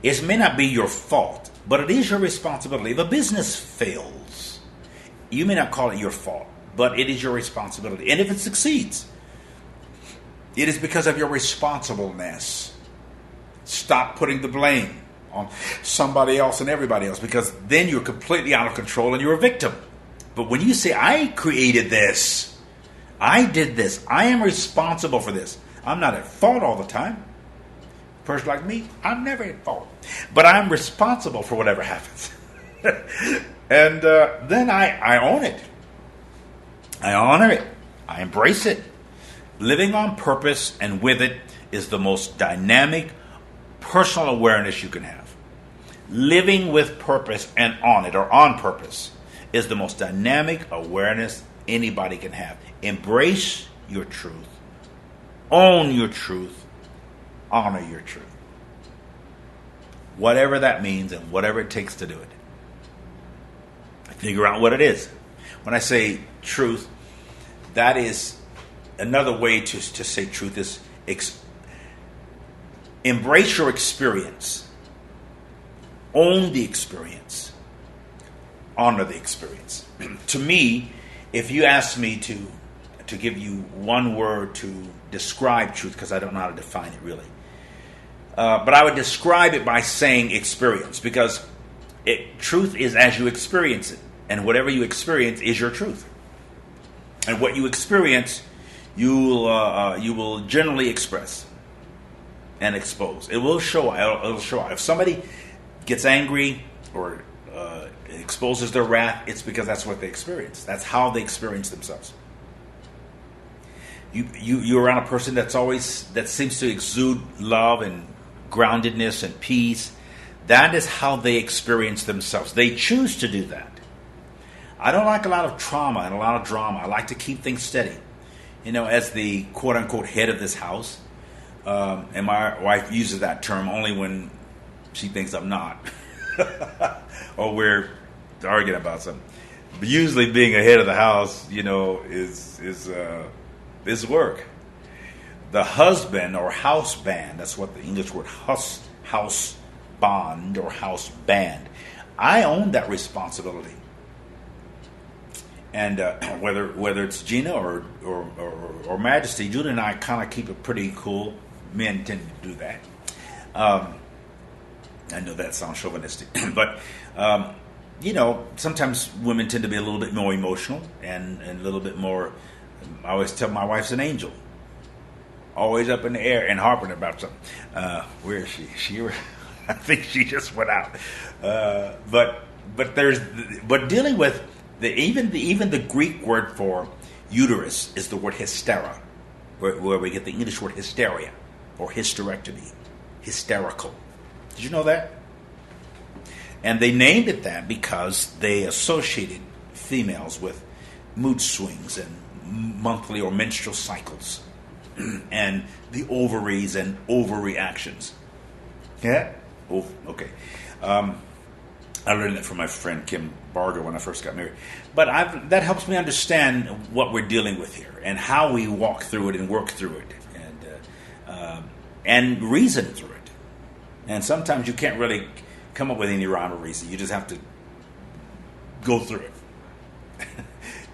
it may not be your fault, but it is your responsibility. If a business fails, you may not call it your fault, but it is your responsibility. And if it succeeds, it is because of your responsibleness. Stop putting the blame on somebody else and everybody else, because then you're completely out of control and you're a victim. But when you say, I created this, I did this, I am responsible for this, I'm not at fault all the time. A person like me, I'm never at fault, but I'm responsible for whatever happens. And then I own it. I honor it. I embrace it. Living on purpose and with it is the most dynamic personal awareness you can have. Living with purpose and on it, or on purpose, is the most dynamic awareness anybody can have. Embrace your truth. Own your truth. Honor your truth. Whatever that means and whatever it takes to do it. Figure out what it is. When I say truth, that is another way to say truth is embrace your experience. Own the experience. Honor the experience. To me, if you ask me to give you one word to describe truth, because I don't know how to define it really, but I would describe it by saying experience, because truth is as you experience it, and whatever you experience is your truth. And what you experience, you will generally express and expose. It will show. It'll show out. If somebody gets angry or exposes their wrath, it's because that's what they experience. That's how they experience themselves. You're around a person that seems to exude love and groundedness and peace. That is how they experience themselves. They choose to do that. I don't like a lot of trauma and a lot of drama. I like to keep things steady. As the quote-unquote head of this house, and my wife uses that term only when she thinks I'm not, or we're arguing about something. But usually, being a head of the house, is work. The husband or house band, that's what the English word house bond or house band. I own that responsibility. And whether it's Gina or Majesty, Judah and I kind of keep it pretty cool. Men tend to do that. I know that sounds chauvinistic, but sometimes women tend to be a little bit more emotional and a little bit more. I always tell my wife's an angel, always up in the air and harping about something. Where is she? I think she just went out. But dealing with even the Greek word for uterus is the word hystera, where we get the English word hysteria or hysterectomy, hysterical. Did you know that? And they named it that because they associated females with mood swings and monthly or menstrual cycles and the ovaries and overreactions. Yeah? Oh, okay. I learned that from my friend Kim Barger when I first got married. But that helps me understand what we're dealing with here and how we walk through it and work through it and reason through it. And sometimes you can't really come up with any rhyme or reason. You just have to go through it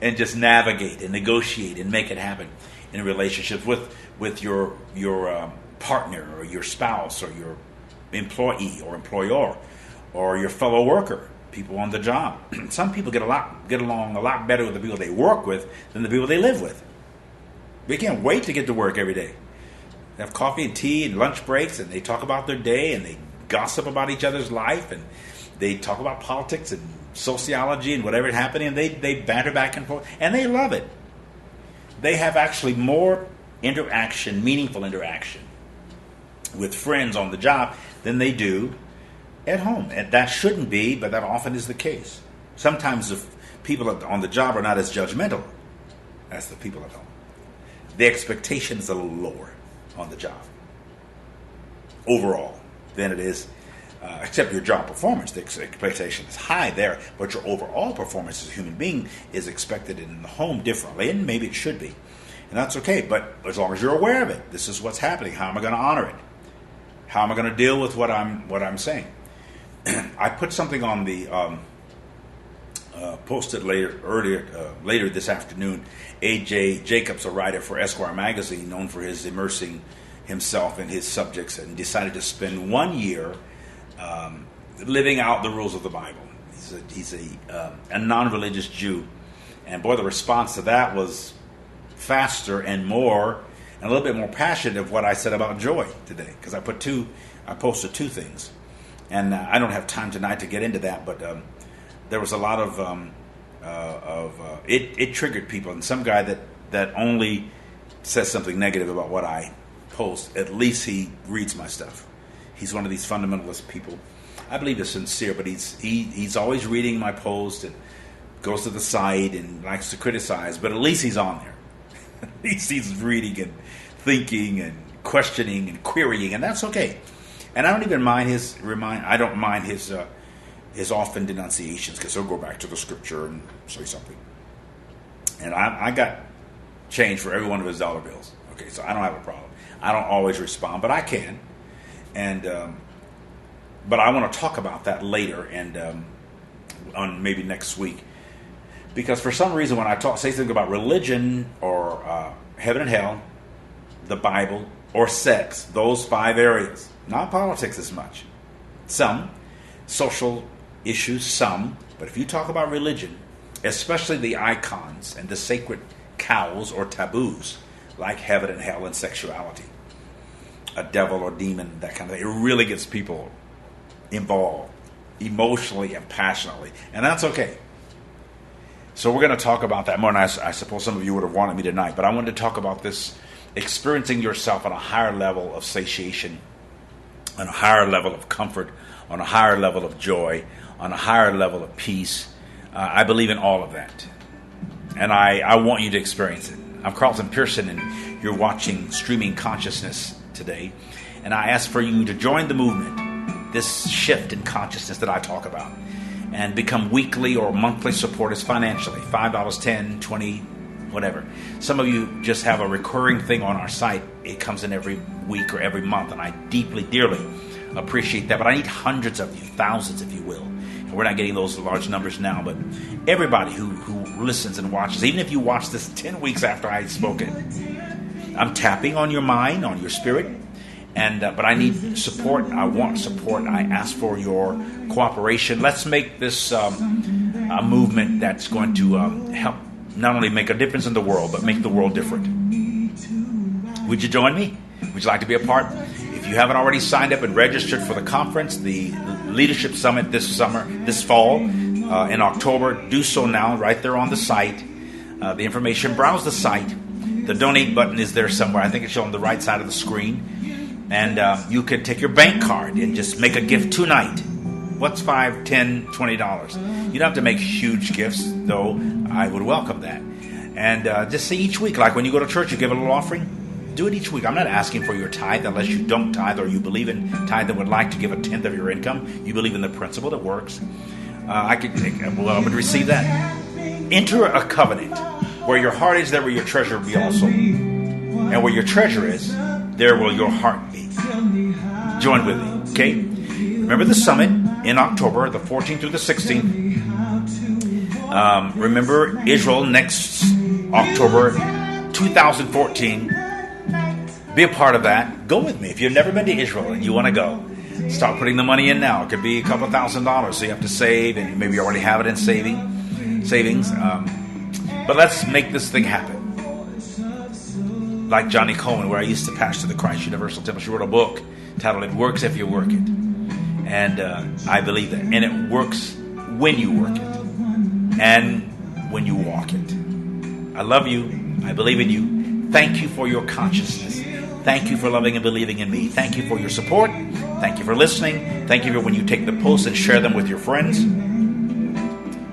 and just navigate and negotiate and make it happen in relationships with your partner or your spouse or your employee or employer or your fellow worker. people on the job. Some people get along a lot better with the people they work with than the people they live with. They can't wait to get to work every day. They have coffee and tea and lunch breaks, and they talk about their day, and they gossip about each other's life, and they talk about politics and sociology and whatever's happening, and they banter back and forth, and they love it. They have actually more interaction, meaningful interaction with friends on the job than they do at home. And that shouldn't be, but that often is the case. Sometimes the people on the job are not as judgmental as the people at home. The expectation is a little lower on the job overall than it is, except your job performance. The expectation is high there, but your overall performance as a human being is expected in the home differently, and maybe it should be. And that's okay, but as long as you're aware of it, this is what's happening. How am I going to honor it? How am I going to deal with what I'm saying? I put something on the posted later this afternoon. A.J. Jacobs, a writer for Esquire magazine, known for his immersing himself in his subjects, and decided to spend 1 year living out the rules of the Bible. He's a non-religious Jew, and boy, the response to that was faster and more, and a little bit more passionate of what I said about joy today, because I posted two things, and I don't have time tonight to get into that, but there was a lot of it triggered people, and some guy that only says something negative about what I post, at least he reads my stuff. He's one of these fundamentalist people. I believe he's sincere, but he's always reading my post and goes to the site and likes to criticize, but at least he's on there. At least he's reading and thinking and questioning and querying, and that's okay. And I don't even mind his often denunciations, because he'll go back to the scripture and say something. And I got change for every one of his dollar bills. Okay, so I don't have a problem. I don't always respond, but I can. And but I want to talk about that later, and on maybe next week, because for some reason when I say something about religion or heaven and hell, the Bible, or sex, those 5 areas, not politics as much, some social issues, some, but if you talk about religion, especially the icons and the sacred cows or taboos like heaven and hell and sexuality, a devil or demon, that kind of thing, it really gets people involved emotionally and passionately, and that's okay. So we're going to talk about that more, and I suppose some of you would have wanted me tonight, but I wanted to talk about this, experiencing yourself on a higher level of satiation, on a higher level of comfort, on a higher level of joy, on a higher level of peace. I believe in all of that, and I want you to experience it. I'm Carlton Pearson, and you're watching Streaming Consciousness today, and I ask for you to join the movement, this shift in consciousness that I talk about, and become weekly or monthly supporters financially, $5, $10, $20, whatever. Some of you just have a recurring thing on our site. It comes in every week or every month, and I deeply, dearly appreciate that. But I need hundreds of you, thousands if you will. And we're not getting those large numbers now, but everybody who listens and watches, even if you watch this 10 weeks after I had spoken, I'm tapping on your mind, on your spirit, and but I need support. I want support. I ask for your cooperation. Let's make this a movement that's going to help not only make a difference in the world, but make the world different. Would you join me? Would you like to be a part? If you haven't already signed up and registered for the conference, the Leadership Summit this fall, in October, do so now, right there on the site. The information, browse the site. The donate button is there somewhere. I think it's on the right side of the screen. And you could take your bank card and just make a gift tonight. What's $5, $10, $20? You don't have to make huge gifts, though I would welcome that. And just say each week, like when you go to church, you give a little offering. Do it each week. I'm not asking for your tithe unless you don't tithe, or you believe in tithe and would like to give 1/10 of your income. You believe in the principle that works. I would receive that. Enter a covenant. Where your heart is, there will your treasure be also. And where your treasure is, there will your heart be. Join with me, okay? Remember the summit in October, the 14th through the 16th. Remember Israel next October 2014. Be a part of that. Go with me. If you've never been to Israel and you want to go, start putting the money in now. It could be a couple $1,000, so you have to save, and maybe you already have it in savings. But let's make this thing happen. Like Johnny Cohen, where I used to pastor the Christ Universal Temple. She wrote a book titled "It Works If You Work It," and I believe that. And it works when you work it and when you walk it. I love you. I believe in you. Thank you for your consciousness. Thank you for loving and believing in me. Thank you for your support. Thank you for listening. Thank you for when you take the posts and share them with your friends.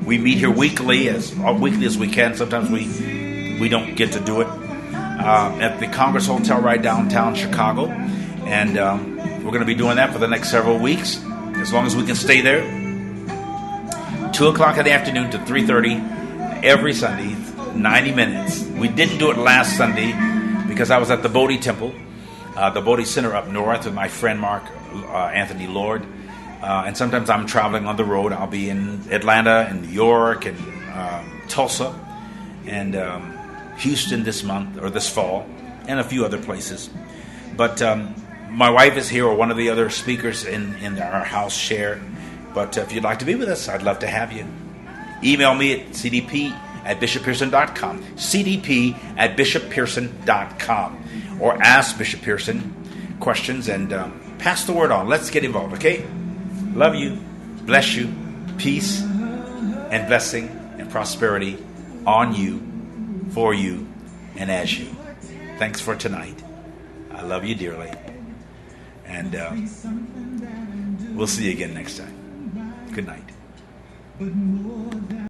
We meet here weekly as we can. Sometimes we don't get to do it. At the Congress Hotel right downtown Chicago. And we're going to be doing that for the next several weeks, as long as we can stay there. 2 o'clock in the afternoon to 3:30 every Sunday, 90 minutes. We didn't do it last Sunday because I was at the Bodhi Temple, the Bodhi Center up north with my friend Mark Anthony Lord. And sometimes I'm traveling on the road. I'll be in Atlanta and New York and Tulsa and Houston this month or this fall, and a few other places. But my wife is here, or one of the other speakers in our house share. But if you'd like to be with us, I'd love to have you. Email me at cdp@bishoppearson.com, cdp@bishoppearson.com, or ask Bishop Pearson questions and pass the word on. Let's get involved, okay? Love you, bless you, peace and blessing and prosperity on you, for you, and as you. Thanks for tonight. I love you dearly. And we'll see you again next time. Good night.